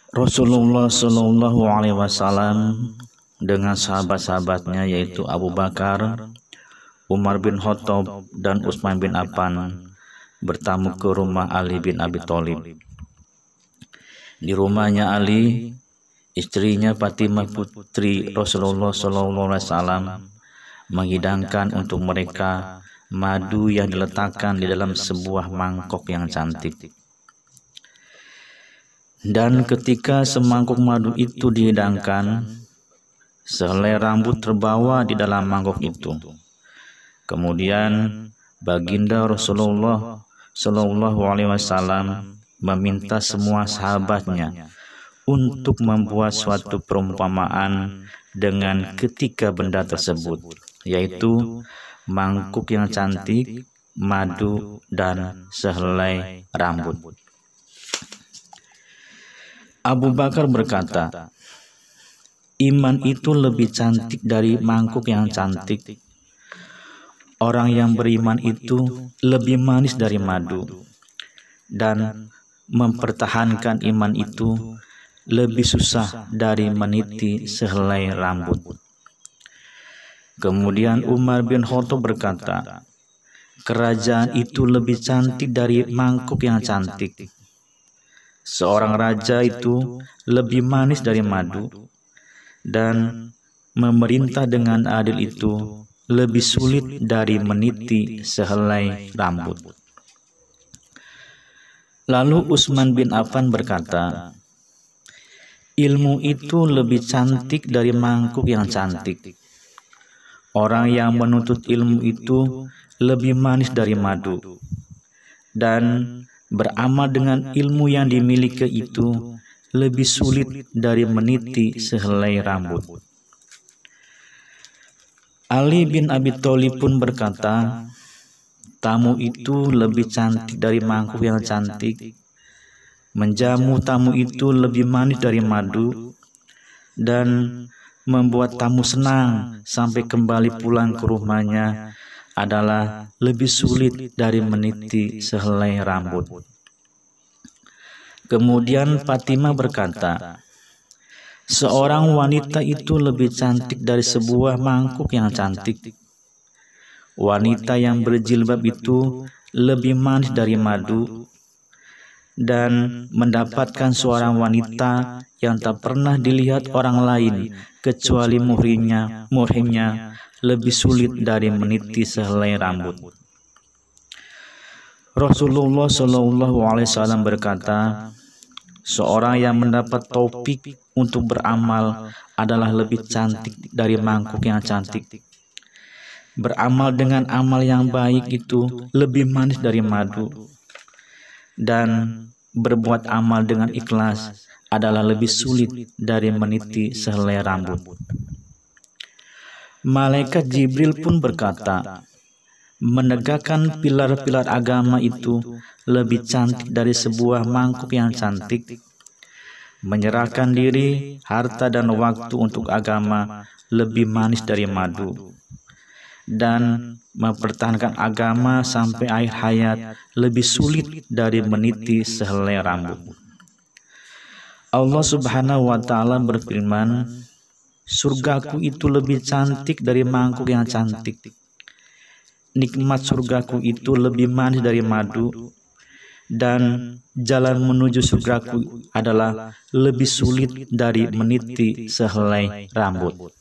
Rasulullah Shallallahu Alaihi Wasallam dengan sahabat-sahabatnya yaitu Abu Bakar, Umar bin Khattab, dan Utsman bin Affan bertamu ke rumah Ali bin Abi Thalib. Di rumahnya Ali, istrinya Fatimah putri Rasulullah Shallallahu Alaihi Wasallam menghidangkan untuk mereka madu yang diletakkan di dalam sebuah mangkok yang cantik. Dan ketika semangkuk madu itu dihidangkan, sehelai rambut terbawa di dalam mangkok itu. Kemudian baginda Rasulullah Shallallahu Alaihi Wasallam meminta semua sahabatnya untuk membuat suatu perumpamaan dengan ketiga benda tersebut, yaitu mangkuk yang cantik, madu, dan sehelai rambut. Abu Bakar berkata, iman itu lebih cantik dari mangkuk yang cantik. Orang yang beriman itu lebih manis dari madu, dan mempertahankan iman itu lebih susah dari meniti sehelai rambut. Kemudian Umar bin Khattab berkata, kerajaan itu lebih cantik dari mangkuk yang cantik. Seorang raja itu lebih manis dari madu, dan memerintah dengan adil itu lebih sulit dari meniti sehelai rambut. Lalu Utsman bin Affan berkata, ilmu itu lebih cantik dari mangkuk yang cantik. Orang yang menuntut ilmu itu lebih manis dari madu, dan beramal dengan ilmu yang dimiliki itu lebih sulit dari meniti sehelai rambut. Ali bin Abi Thalib pun berkata, tamu itu lebih cantik dari mangkuk yang cantik. Menjamu tamu itu lebih manis dari madu, dan membuat tamu senang sampai kembali pulang ke rumahnya adalah lebih sulit dari meniti sehelai rambut. Kemudian Fatimah berkata, seorang wanita itu lebih cantik dari sebuah mangkuk yang cantik. Wanita yang berjilbab itu lebih manis dari madu, dan mendapatkan seorang wanita yang tak pernah dilihat orang lain kecuali muhrimnya lebih sulit dari meniti sehelai rambut. Rasulullah Shallallahu Alaihi Wasallam berkata, seorang yang mendapat taufik untuk beramal adalah lebih cantik dari mangkuk yang cantik. Beramal dengan amal yang baik itu lebih manis dari madu, dan berbuat amal dengan ikhlas adalah lebih sulit dari meniti sehelai rambut. Malaikat Jibril pun berkata, menegakkan pilar-pilar agama itu lebih cantik dari sebuah mangkuk yang cantik. Menyerahkan diri, harta, dan waktu untuk agama lebih manis dari madu, dan mempertahankan agama sampai akhir hayat lebih sulit dari meniti sehelai rambut. Allah Subhanahu wa Ta'ala berfirman, surgaku itu lebih cantik dari mangkuk yang cantik. Nikmat surgaku itu lebih manis dari madu, dan jalan menuju surgaku adalah lebih sulit dari meniti sehelai rambut.